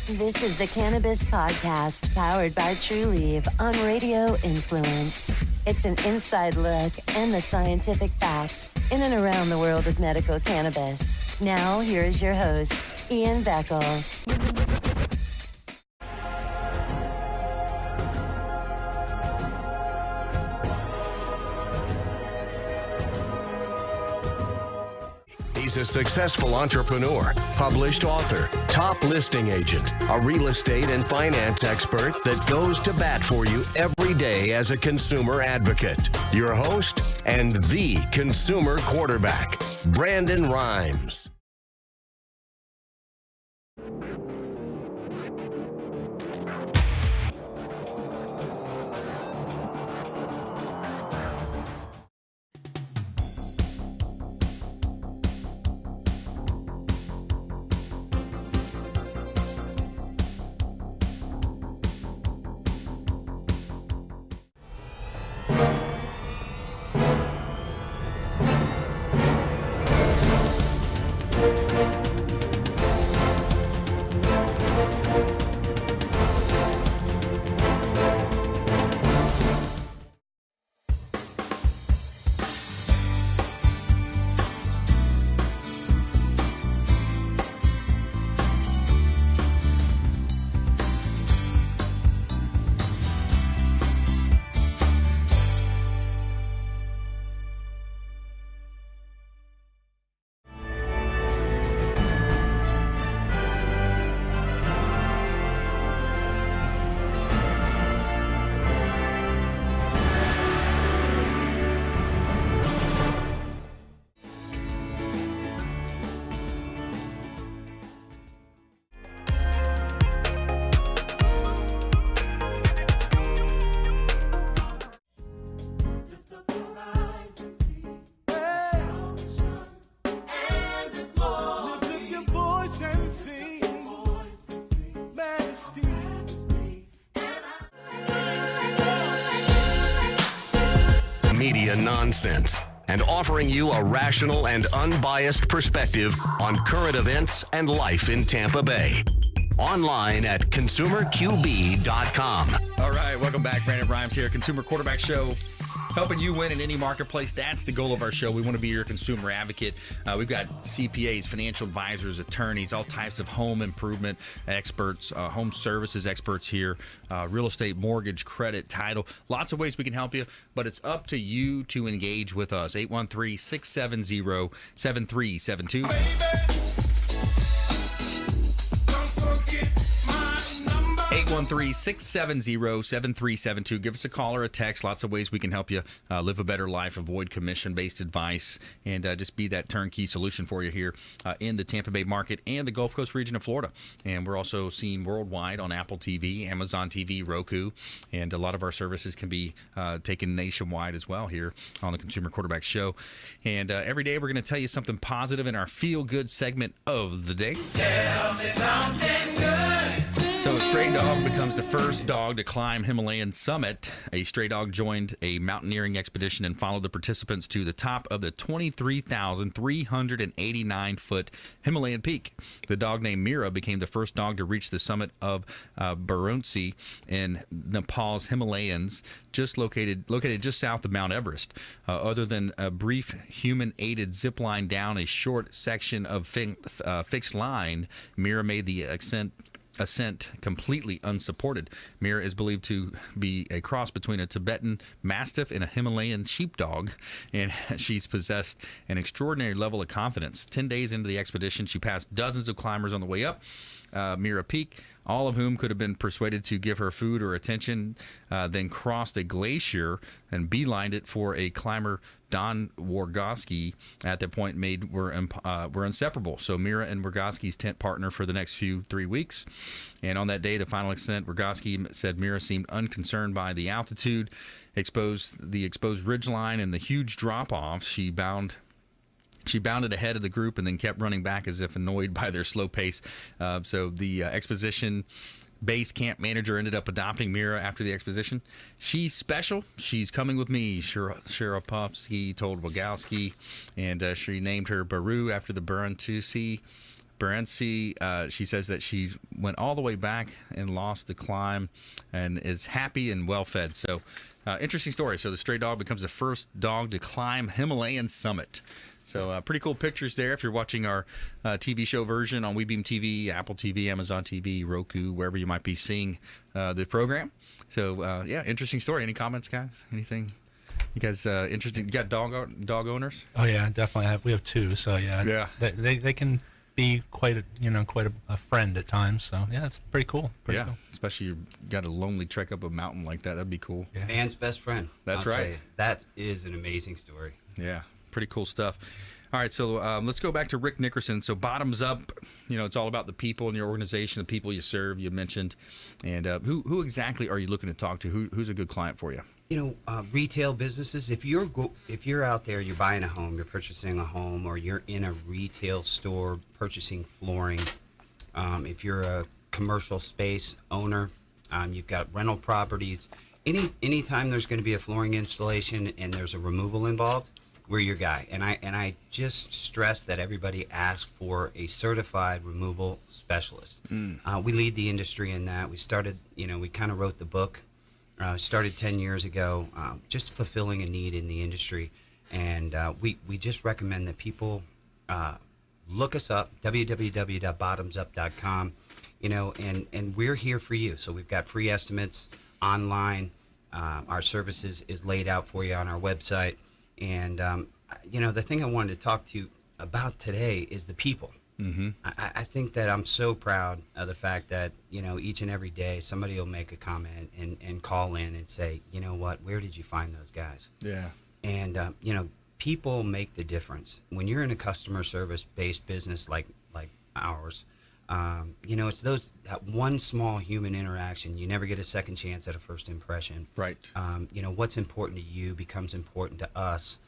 This is the Cannabis Podcast, powered by True Leave on Radio Influence. It's an inside look and the scientific facts in and around the world of medical cannabis. Now, here is your host, Ian Beckles. He's a successful entrepreneur, published author, top listing agent, a real estate and finance expert that goes to bat for you every day as a consumer advocate. Your host and the consumer quarterback, Brandon Rhymes. Media nonsense, and offering you a rational and unbiased perspective on current events and life in Tampa Bay. Online at consumerqb.com. All right, welcome back. Brandon Rhymes here, Consumer Quarterback Show, helping you win in any marketplace. That's the goal of our show. We want to be your consumer advocate. We've got CPAs, financial advisors, attorneys, all types of home improvement experts, home services experts here, real estate, mortgage, credit, title. Lots of ways we can help you, but it's up to you to engage with us. 813-670-7372. 813-670-7372. Give us a call or a text. Lots of ways we can help you live a better life, avoid commission-based advice, and just be that turnkey solution for you here in the Tampa Bay market and the Gulf Coast region of Florida. And we're also seen worldwide on Apple TV, Amazon TV, Roku, and a lot of our services can be taken nationwide as well here on the Consumer Quarterback Show. And every day we're going to tell you something positive in our feel-good segment of the day. Tell me something good. So a stray dog becomes the first dog to climb Himalayan summit. A stray dog joined a mountaineering expedition and followed the participants to the top of the 23,389-foot Himalayan peak. The dog named Mira became the first dog to reach the summit of Bottomzupp in Nepal's Himalayas, located just south of Mount Everest. Other than a brief human-aided zip line down a short section of fixed line, Mira made the ascent completely unsupported. Mira is believed to be a cross between a Tibetan Mastiff and a Himalayan sheepdog, and she's possessed an extraordinary level of confidence. 10 days into the expedition, she passed dozens of climbers on the way up Mira Peak, all of whom could have been persuaded to give her food or attention, then crossed a glacier and beelined it for a climber, Don Wargowski. At that point, were inseparable. So Mira and Wargowski's tent partner for the next 3 weeks. And on that day, the final ascent, Wargowski said Mira seemed unconcerned by the altitude, the exposed ridgeline, and the huge drop-offs. She bounded ahead of the group and then kept running back as if annoyed by their slow pace. So the exposition base camp manager ended up adopting Mira after the exposition. She's special. She's coming with me, Sharapovsky told Wagowski, and she named her Baru after the Barantusi. She says that she went all the way back and lost the climb and is happy and well-fed. So interesting story. So the stray dog becomes the first dog to climb Himalayan summit. So pretty cool pictures there if you're watching our TV show version on WeBeam TV, Apple TV, Amazon TV, Roku, wherever you might be seeing the program. So, yeah, interesting story. Any comments, guys? Anything? You guys interesting? You got dog owners? Oh, yeah, definitely. We have two. So, yeah. They can be quite a friend at times. So, yeah, it's pretty cool. Pretty cool. Especially you got a lonely trek up a mountain like that. That'd be cool. Yeah. Man's best friend. That's I'll right. tell you, that is an amazing story. Yeah. Pretty cool stuff. All right, so let's go back to Rick Nickerson. So Bottomzupp, it's all about the people in your organization, the people you serve, you mentioned. And who exactly are you looking to talk to? Who's a good client for you? Retail businesses. If you're out there, you're buying a home, you're purchasing a home, or you're in a retail store purchasing flooring. If you're a commercial space owner, you've got rental properties. Anytime there's going to be a flooring installation and there's a removal involved, we're your guy. And I just stress that everybody asks for a certified removal specialist. We lead the industry in that. We started, we kind of wrote the book, started 10 years ago, just fulfilling a need in the industry. And we just recommend that people look us up, www.bottomzupp.com, and we're here for you. So we've got free estimates online. Our services is laid out for you on our website. And, the thing I wanted to talk to you about today is the people. Mm-hmm. I think that I'm so proud of the fact that, each and every day somebody will make a comment and call in and say, you know what, where did you find those guys? Yeah. And, people make the difference. When you're in a customer service-based business like ours, it's that one small human interaction. You never get a second chance at a first impression. Right. What's important to you becomes important to us.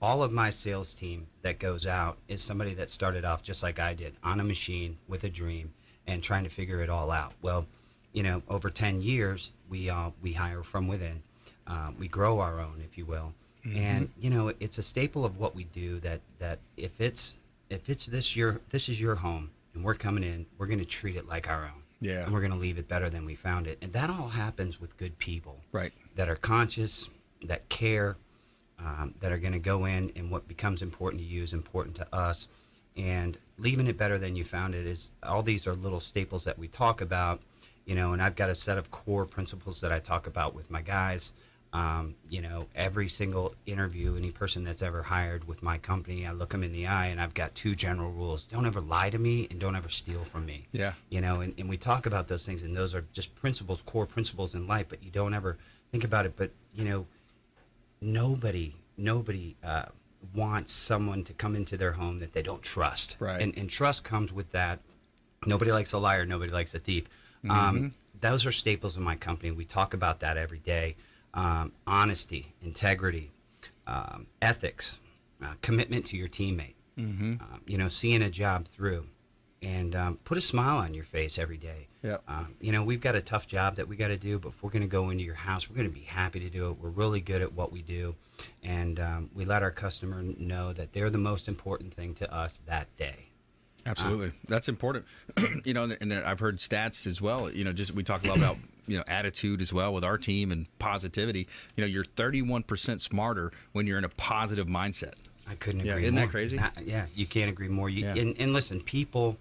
All of my sales team that goes out is somebody that started off just like I did, on a machine with a dream and trying to figure it all out. Well, over 10 years, we hire from within. We grow our own, if you will. Mm-hmm. And, it's a staple of what we do that if this is your home, and we're coming in, we're going to treat it like our own. Yeah. And we're going to leave it better than we found it. And that all happens with good people. Right. That are conscious, that care, that are going to go in, and what becomes important to you is important to us. And leaving it better than you found it is, all these are little staples that we talk about, and I've got a set of core principles that I talk about with my guys. Every single interview, any person that's ever hired with my company, I look them in the eye and I've got two general rules. Don't ever lie to me and don't ever steal from me. Yeah. And we talk about those things, and those are just principles, core principles in life, but you don't ever think about it. But, nobody wants someone to come into their home that they don't trust. Right. And trust comes with that. Nobody likes a liar. Nobody likes a thief. Mm-hmm. Those are staples of my company. We talk about that every day. Honesty, integrity, ethics, commitment to your teammate, seeing a job through. and put a smile on your face every day. Yeah. We've got a tough job that we got to do, but if we're going to go into your house, we're going to be happy to do it. We're really good at what we do, and we let our customer know that they're the most important thing to us that day. Absolutely. That's important. And I've heard stats as well. Just we talk a lot about, attitude as well with our team and positivity. You're 31% smarter when you're in a positive mindset. I couldn't agree more. Isn't that crazy? You can't agree more. And listen, people,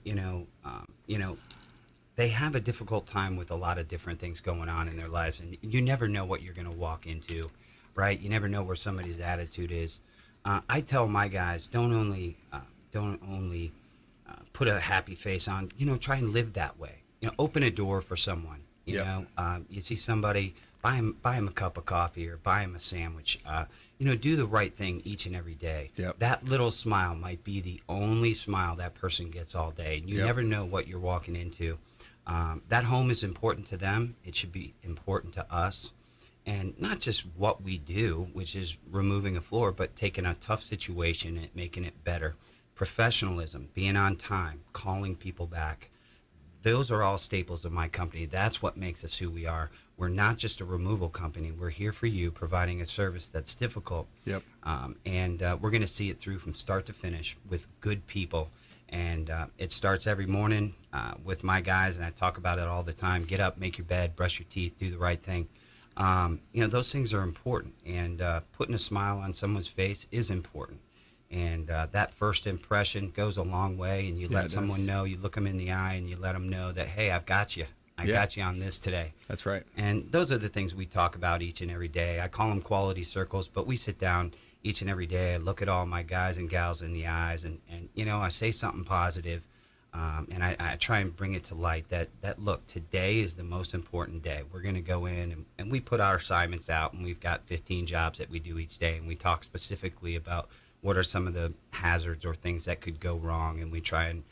they have a difficult time with a lot of different things going on in their lives, and you never know what you're going to walk into, right? You never know where somebody's attitude is. I tell my guys, don't only put a happy face on, try and live that way. Open a door for someone. You see somebody, buy him a cup of coffee or buy him a sandwich. Do the right thing each and every day. Yep. That little smile might be the only smile that person gets all day. And you never know what you're walking into. That home is important to them. It should be important to us. And not just what we do, which is removing a floor, but taking a tough situation and making it better. Professionalism, being on time, calling people back. Those are all staples of my company. That's what makes us who we are. We're not just a removal company. We're here for you, providing a service that's difficult. Yep. And we're going to see it through from start to finish with good people. And it starts every morning with my guys, and I talk about it all the time. Get up, make your bed, brush your teeth, do the right thing. Those things are important. And putting a smile on someone's face is important. And that first impression goes a long way, and you let someone know, you look them in the eye, and you let them know that, hey, I've got you. I got you on this today. That's right. And those are the things we talk about each and every day. I call them quality circles, but we sit down each and every day. I look at all my guys and gals in the eyes, and I say something positive, and I try and bring it to light that look, today is the most important day. We're going to go in, and we put our assignments out, and we've got 15 jobs that we do each day, and we talk specifically about what are some of the hazards or things that could go wrong, and we try and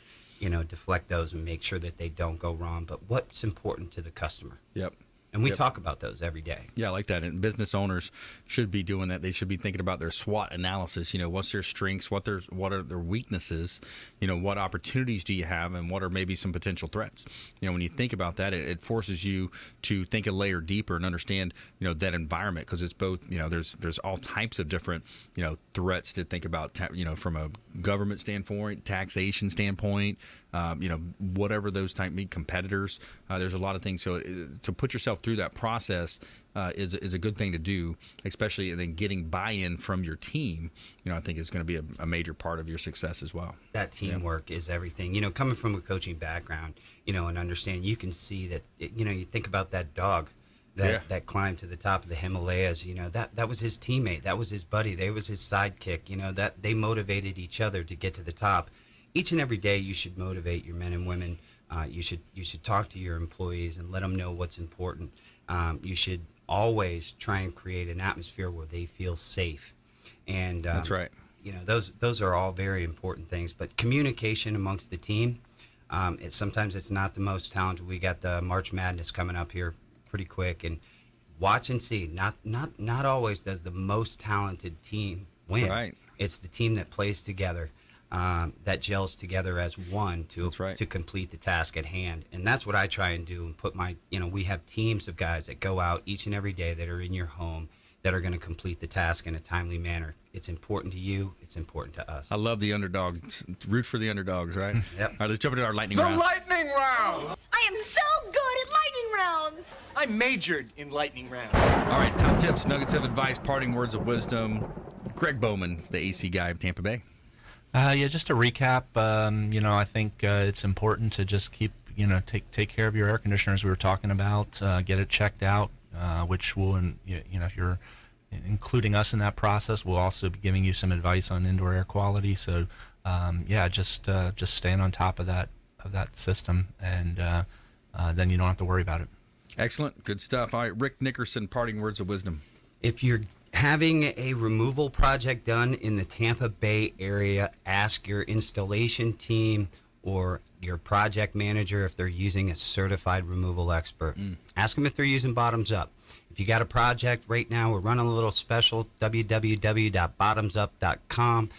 deflect those and make sure that they don't go wrong. But what's important to the customer? Yep. And we talk about those every day. Yeah, I like that. And business owners should be doing that. They should be thinking about their SWOT analysis. What's their strengths? What are their weaknesses? What opportunities do you have, and what are maybe some potential threats? When you think about that, it forces you to think a layer deeper and understand, that environment, because it's both. There's all types of different, threats to think about. From a government standpoint, taxation standpoint, whatever those type mean, competitors. There's a lot of things. So to put yourself through that process is a good thing to do, especially, and then getting buy-in from your team, I think is going to be a major part of your success as well. That teamwork is everything. Coming from a coaching background, and understanding, you can see that, you think about that dog that climbed to the top of the Himalayas, that was his teammate, that was his buddy, that was his sidekick, that they motivated each other to get to the top. Each and every day you should motivate your men and women. You should talk to your employees and let them know what's important. You should always try and create an atmosphere where they feel safe. And that's right. Those are all very important things. But communication amongst the team, sometimes it's not the most talented. We got the March Madness coming up here pretty quick, and watch and see. Not always does the most talented team win. Right. It's the team that plays together. That gels together as one to complete the task at hand. And that's what I try and do, and put my, we have teams of guys that go out each and every day that are in your home that are going to complete the task in a timely manner. It's important to you. It's important to us. I love the underdogs. Root for the underdogs, right? Yep. All right, let's jump into our lightning round. The lightning round! I am so good at lightning rounds! I majored in lightning rounds. All right, top tips, nuggets of advice, parting words of wisdom. Gregg Bowman, the AC guy of Tampa Bay. Just to recap, I think it's important to just keep, take care of your air conditioners we were talking about, get it checked out, which will, if you're including us in that process, we'll also be giving you some advice on indoor air quality. So, just staying on top of that system, and then you don't have to worry about it. Excellent. Good stuff. All right, Rick Nickerson, parting words of wisdom. If you're having a removal project done in the Tampa Bay area, ask your installation team or your project manager if they're using a certified removal expert. Ask them if they're using Bottomzupp. If you got a project right now, we're running a little special, www.bottomzupp.com.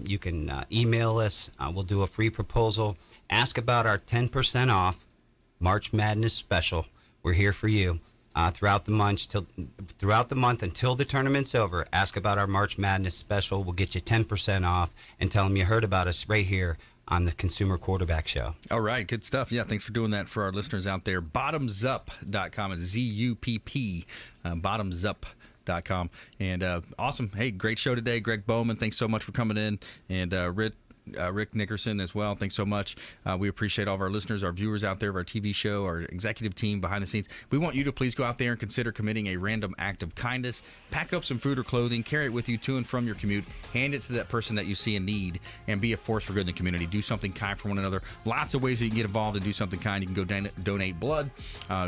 You can email us. We'll do a free proposal. Ask about our 10% off March Madness special. We're here for you throughout the month until the tournament's over. Ask about our March Madness special. We'll get you 10% off, and tell them you heard about us right here on the Consumer Quarterback Show. All right, good stuff. Yeah, thanks for doing that for our listeners out there. Bottomzupp.com. It's Z-U-P-P, bottomzupp.com. And awesome. Hey, great show today. Gregg Bowman, thanks so much for coming in. And Rick Nickerson as well. Thanks so much. We appreciate all of our listeners, our viewers out there of our TV show, our executive team behind the scenes. We want you to please go out there and consider committing a random act of kindness. Pack up some food or clothing, carry it with you to and from your commute, hand it to that person that you see in need, and be a force for good in the community. Do something kind for one another. Lots of ways that you can get involved and do something kind. You can go donate blood,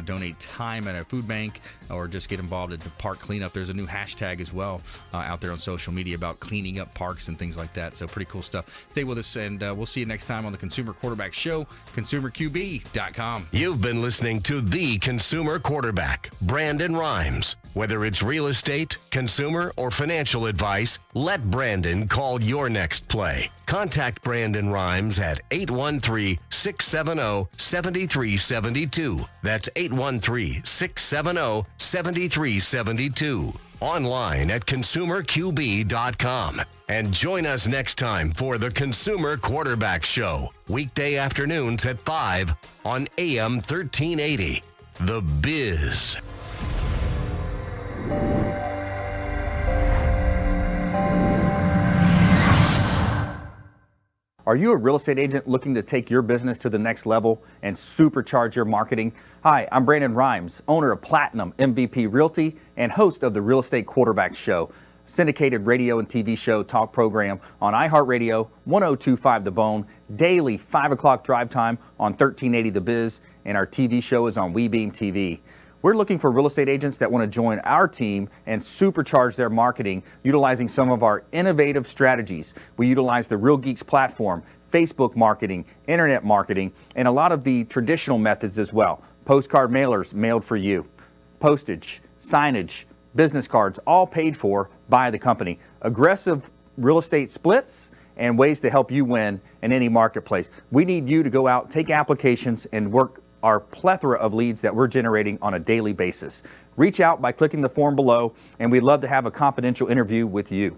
donate time at a food bank, or just get involved at the park cleanup. There's a new hashtag as well out there on social media about cleaning up parks and things like that. So pretty cool stuff. Stay with us, and we'll see you next time on the Consumer Quarterback Show, consumerqb.com. You've been listening to the Consumer Quarterback, Brandon Rhymes. Whether it's real estate, consumer, or financial advice, let Brandon call your next play. Contact Brandon Rhymes at 813-670-7372. That's 813-670-7372. Online at consumerqb.com. And join us next time for the Consumer Quarterback Show, weekday afternoons at 5 on AM 1380. The Biz. Are you a real estate agent looking to take your business to the next level and supercharge your marketing? Hi, I'm Brandon Rhymes, owner of Platinum MVP Realty and host of the Real Estate Quarterback Show, syndicated radio and TV show talk program on iHeartRadio, 102.5 The Bone, daily 5 o'clock drive time on 1380 The Biz, and our TV show is on WeBeam TV. We're looking for real estate agents that want to join our team and supercharge their marketing utilizing some of our innovative strategies. We utilize the Real Geeks platform, Facebook marketing, internet marketing, and a lot of the traditional methods as well. Postcard mailers mailed for you, postage, signage, business cards, all paid for by the company. Aggressive real estate splits and ways to help you win in any marketplace. We need you to go out, take applications, and work our plethora of leads that we're generating on a daily basis. Reach out by clicking the form below, and we'd love to have a confidential interview with you.